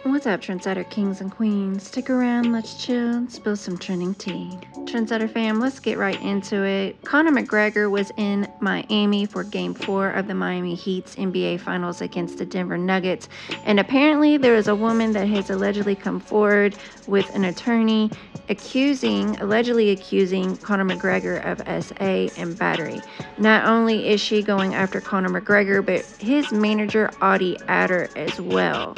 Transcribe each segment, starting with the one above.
What's up, Trendsetter Kings and Queens? Stick around, let's chill, and spill some trending tea. Trendsetter fam, let's get right into it. Conor McGregor was in Miami for Game 4 of the Miami Heat's NBA Finals against the Denver Nuggets, and apparently there is a woman that has allegedly come forward with an attorney allegedly accusing Conor McGregor of SA and battery. Not only is she going after Conor McGregor, but his manager Audie Adder as well.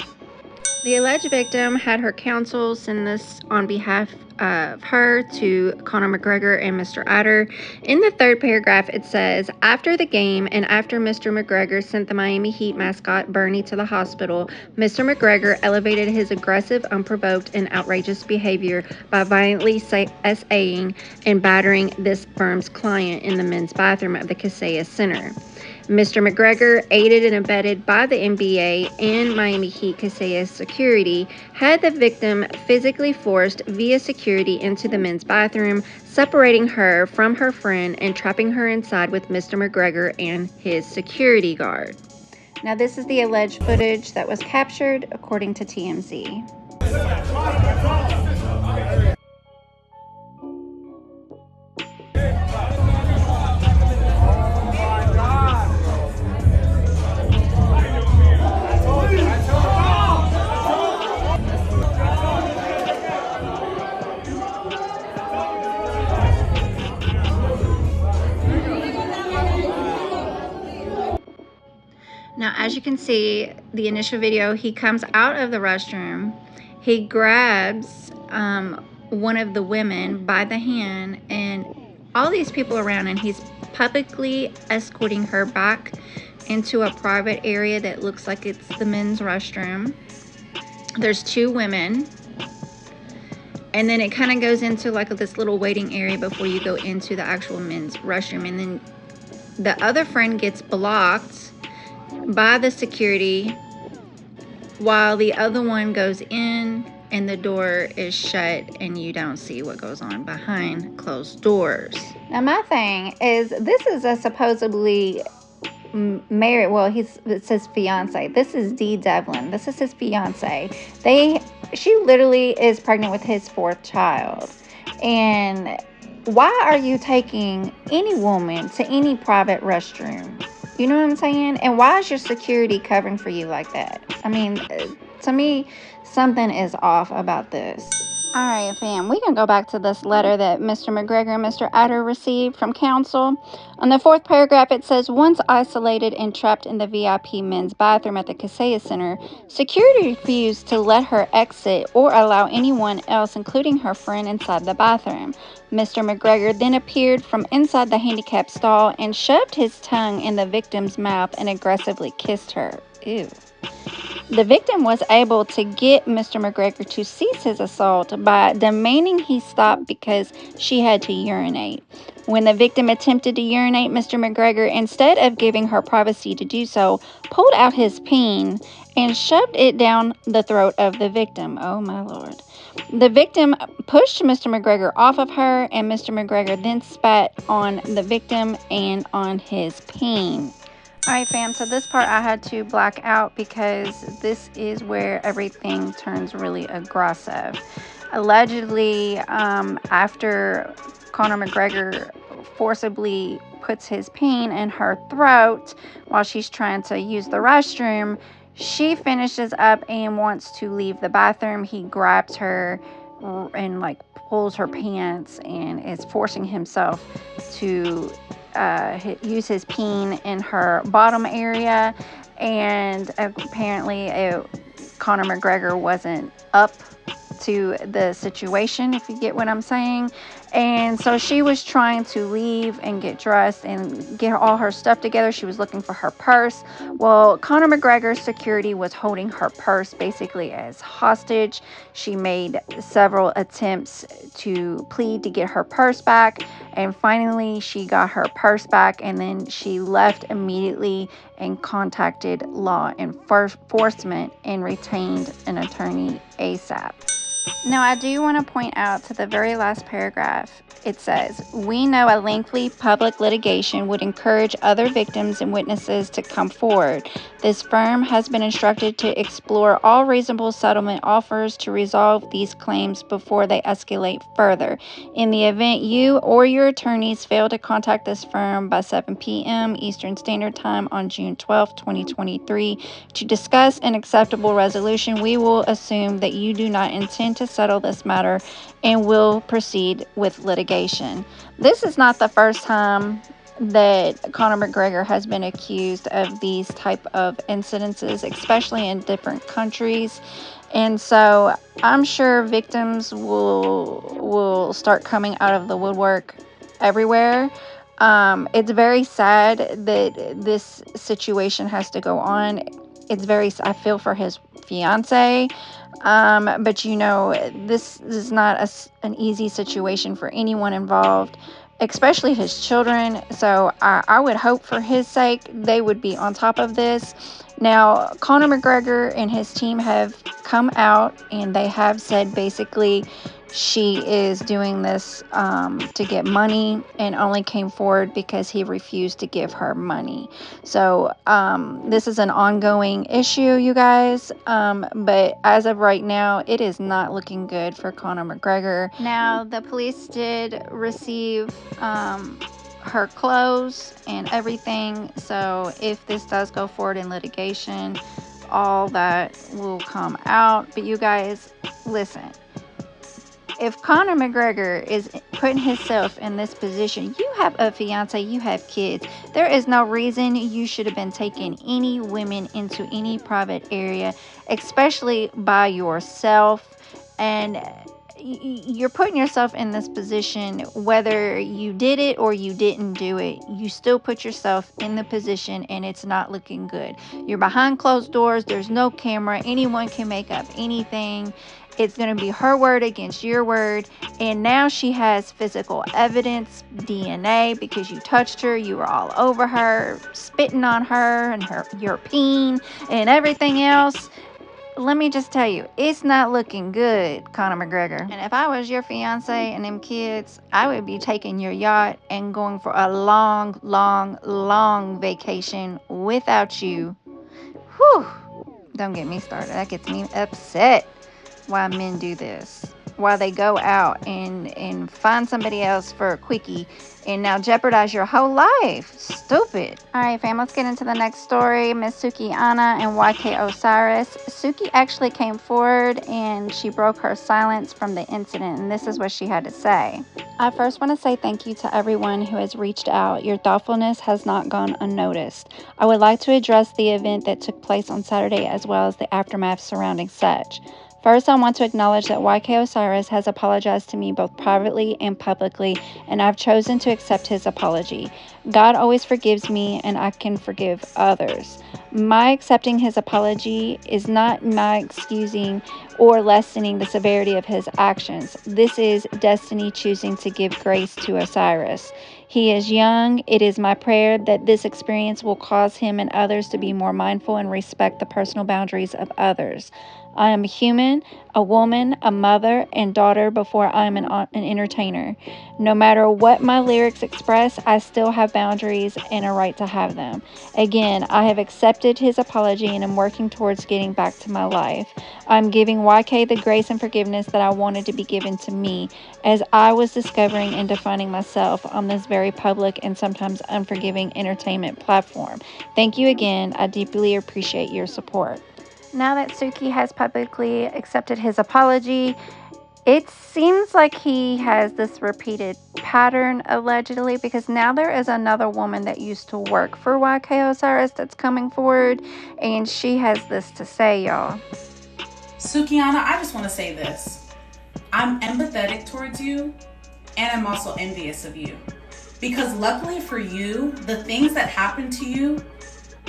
The alleged victim had her counsel send this on behalf of her to Conor McGregor and Mr. Adder. In the third paragraph, it says, after the game and after Mr. McGregor sent the Miami Heat mascot Bernie to the hospital, Mr. McGregor elevated his aggressive, unprovoked, and outrageous behavior by violently SAing and battering this firm's client in the men's bathroom of the Kaseya Center. Mr. McGregor, aided and abetted by the NBA and Miami Heat Kaseya security, had the victim physically forced via security into the men's bathroom, separating her from her friend and trapping her inside with Mr. McGregor and his security guard. Now, this is the alleged footage that was captured according to TMZ. Now, as you can see, the initial video, he comes out of the restroom, he grabs one of the women by the hand and all these people around, and he's publicly escorting her back into a private area that looks like it's the men's restroom. There's two women, and then it kind of goes into like this little waiting area before you go into the actual men's restroom, and then the other friend gets blocked by the security while the other one goes in and the door is shut and you don't see what goes on behind closed doors. Now, my thing is, this is a supposedly married, well, it's his fiance. This is Dee Devlin. This is his fiance. She literally is pregnant with his fourth child. And why are you taking any woman to any private restroom? You know what I'm saying? And why is your security covering for you like that? I mean, to me, something is off about this. All right, fam, we can go back to this letter that Mr. McGregor and Mr. Adder received from counsel. On the fourth paragraph, it says, once isolated and trapped in the VIP men's bathroom at the Kaseya Center, security refused to let her exit or allow anyone else, including her friend, inside the bathroom. Mr. McGregor then appeared from inside the handicap stall and shoved his tongue in the victim's mouth and aggressively kissed her. Ew. The victim was able to get Mr. McGregor to cease his assault by demanding he stop because she had to urinate. When the victim attempted to urinate, Mr. McGregor, instead of giving her privacy to do so, pulled out his peen and shoved it down the throat of the victim. Oh my Lord. The victim pushed Mr. McGregor off of her, and Mr. McGregor then spat on the victim and on his peen. Alright, fam, so this part I had to black out because this is where everything turns really aggressive. Allegedly, after Conor McGregor forcibly puts his peen in her throat while she's trying to use the restroom, she finishes up and wants to leave the bathroom. He grabs her and like pulls her pants and is forcing himself to use his peen in her bottom area, and apparently Conor McGregor wasn't up to the situation, if you get what I'm saying. And so she was trying to leave and get dressed and get all her stuff together. She was looking for her purse. Well, Conor McGregor's security was holding her purse basically as hostage. She made several attempts to plead to get her purse back, and finally she got her purse back, and then she left immediately and contacted law enforcement and retained an attorney ASAP. Now, I do want to point out to the very last paragraph, It says, "We know a lengthy public litigation would encourage other victims and witnesses to come forward. This firm has been instructed to explore all reasonable settlement offers to resolve these claims before they escalate further. In the event you or your attorneys fail to contact this firm by 7 p.m. Eastern Standard Time on June 12, 2023, to discuss an acceptable resolution, we will assume that you do not intend to settle this matter and will proceed with litigation." This is not the first time that Conor McGregor has been accused of these type of incidences, especially in different countries. And so I'm sure victims will start coming out of the woodwork everywhere. It's very sad that this situation has to go on. I feel for his fiance. But you know, this is not an easy situation for anyone involved, especially his children. So I would hope for his sake they would be on top of this. Now, Conor McGregor and his team have come out and they have said basically she is doing this to get money and only came forward because he refused to give her money. So this is an ongoing issue, you guys. But as of right now, it is not looking good for Conor McGregor. Now, the police did receive her clothes and everything. So if this does go forward in litigation, all that will come out. But you guys, listen. If Conor McGregor is putting himself in this position, you have a fiance, you have kids. There is no reason you should have been taking any women into any private area, especially by yourself. And you're putting yourself in this position, whether you did it or you didn't do it, you still put yourself in the position and it's not looking good. You're behind closed doors. There's no camera. Anyone can make up anything. It's going to be her word against your word. And now she has physical evidence, DNA, because you touched her. You were all over her, spitting on her and your peen and everything else. Let me just tell you, it's not looking good, Conor McGregor. And if I was your fiance and them kids, I would be taking your yacht and going for a long, long, long vacation without you. Whew. Don't get me started. That gets me upset. Why men do this, why they go out and find somebody else for a quickie and now jeopardize your whole life. Stupid. All right, fam, let's get into the next story. Miss Sukihana and YK Osiris. Suki actually came forward and she broke her silence from the incident, and this is what she had to say. "I first want to say thank you to everyone who has reached out. Your thoughtfulness has not gone unnoticed. I would like to address the event that took place on Saturday as well as the aftermath surrounding such. First, I want to acknowledge that YK Osiris has apologized to me both privately and publicly, and I've chosen to accept his apology. God always forgives me, and I can forgive others. My accepting his apology is not my excusing or lessening the severity of his actions. This is destiny choosing to give grace to Osiris. He is young. It is my prayer that this experience will cause him and others to be more mindful and respect the personal boundaries of others. I am a human, a woman, a mother, and daughter before I am an entertainer. No matter what my lyrics express, I still have boundaries and a right to have them. Again, I have accepted his apology and am working towards getting back to my life. I'm giving YK the grace and forgiveness that I wanted to be given to me as I was discovering and defining myself on this very public and sometimes unforgiving entertainment platform. Thank you again. I deeply appreciate your support." Now that Suki has publicly accepted his apology, it seems like he has this repeated pattern, allegedly, because now there is another woman that used to work for YK Osiris that's coming forward, and she has this to say, y'all. Sukihana, I just want to say this. I'm empathetic towards you, and I'm also envious of you. Because luckily for you, the things that happened to you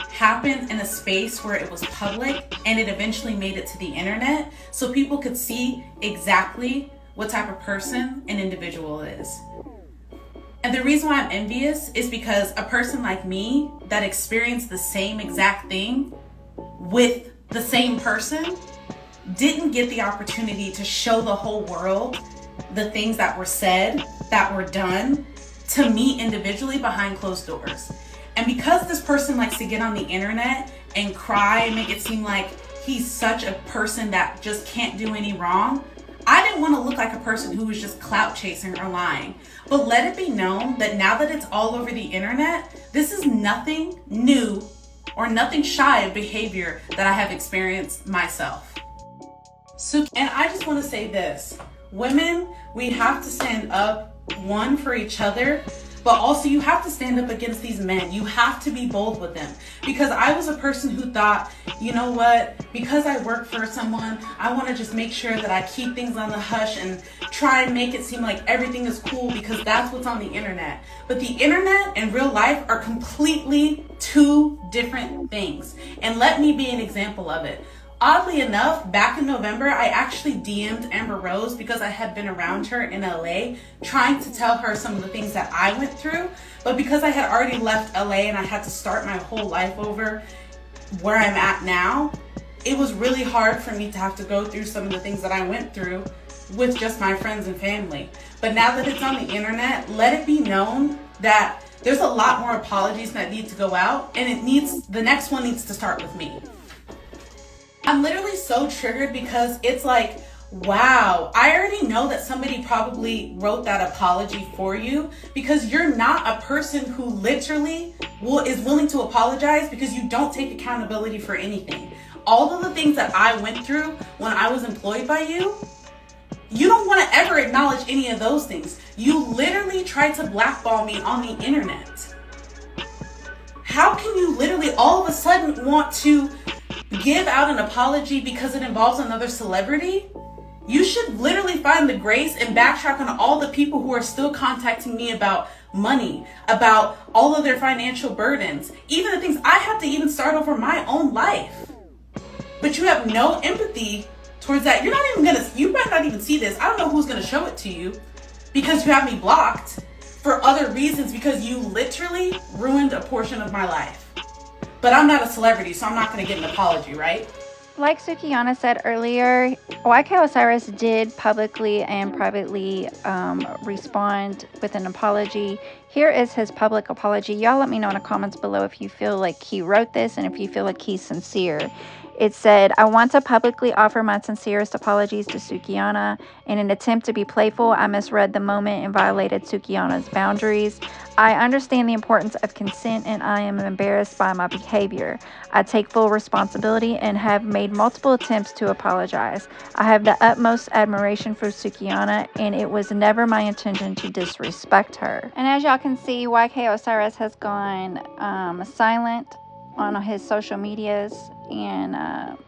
happened in a space where it was public and it eventually made it to the internet so people could see exactly what type of person an individual is. And the reason why I'm envious is because a person like me that experienced the same exact thing with the same person didn't get the opportunity to show the whole world the things that were said that were done to me individually behind closed doors. And because this person likes to get on the internet and cry and make it seem like he's such a person that just can't do any wrong, I didn't want to look like a person who was just clout chasing or lying. But let it be known that now that it's all over the internet, this is nothing new or nothing shy of behavior that I have experienced myself. And I just want to say this. Women, we have to stand up, one, for each other, but also you have to stand up against these men. You have to be bold with them. Because I was a person who thought, you know what, because I work for someone, I want to just make sure that I keep things on the hush and try and make it seem like everything is cool because that's what's on the internet. But the internet and real life are completely two different things. And let me be an example of it. Oddly enough, back in November, I actually DM'd Amber Rose because I had been around her in LA trying to tell her some of the things that I went through. But because I had already left LA and I had to start my whole life over where I'm at now, it was really hard for me to have to go through some of the things that I went through with just my friends and family. But now that it's on the internet, let it be known that there's a lot more apologies that need to go out, and the next one needs to start with me. I'm literally so triggered because it's like, wow, I already know that somebody probably wrote that apology for you because you're not a person who literally is willing to apologize because you don't take accountability for anything. All of the things that I went through when I was employed by you, you don't want to ever acknowledge any of those things. You literally tried to blackball me on the internet. How can you literally all of a sudden want to give out an apology because it involves another celebrity? You should literally find the grace and backtrack on all the people who are still contacting me about money, about all of their financial burdens, even the things I have to even start over my own life. But you have no empathy towards that. You might not even see this. I don't know who's gonna show it to you because you have me blocked for other reasons because you literally ruined a portion of my life. But I'm not a celebrity, so I'm not going to get an apology, right? Like Sukihana said earlier, YK Osiris did publicly and privately respond with an apology. Here is his public apology. Y'all let me know in the comments below if you feel like he wrote this and if you feel like he's sincere. It said, I want to publicly offer my sincerest apologies to Sukihana. In an attempt to be playful, I misread the moment and violated Sukihana's boundaries. I understand the importance of consent and I am embarrassed by my behavior. I take full responsibility and have made multiple attempts to apologize. I have the utmost admiration for Sukihana and it was never my intention to disrespect her. And as y'all can see, YK Osiris has gone silent on his social medias and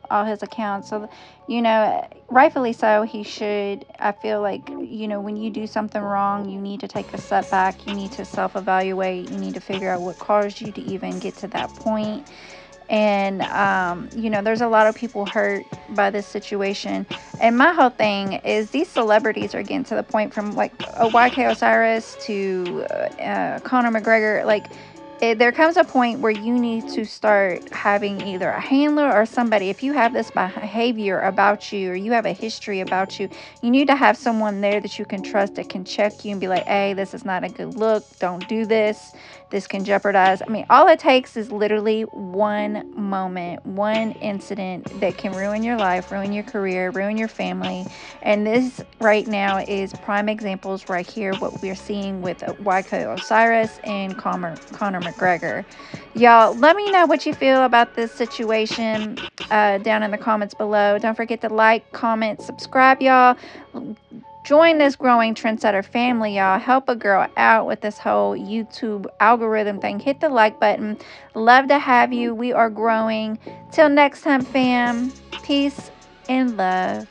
all his accounts. So, you know, rightfully so, he should. I feel like, you know, when you do something wrong, you need to take a step back. You need to self-evaluate. You need to figure out what caused you to even get to that point. And, you know, there's a lot of people hurt by this situation. And my whole thing is these celebrities are getting to the point from like a YK Osiris to Conor McGregor, like, there comes a point where you need to start having either a handler or somebody. If you have this behavior about you or you have a history about you, you need to have someone there that you can trust that can check you and be like, hey, this is not a good look. Don't do this. This can jeopardize. I mean, all it takes is literally one moment, one incident that can ruin your life, ruin your career, ruin your family. And this right now is prime examples right here, what we're seeing with YK Osiris and Conor McGregor. Y'all, let me know what you feel about this situation down in the comments below. Don't forget to like, comment, subscribe, y'all. Join this growing trendsetter family, y'all. Help a girl out with this whole YouTube algorithm thing. Hit the like button. Love to have you. We are growing. Till next time, fam. Peace and love.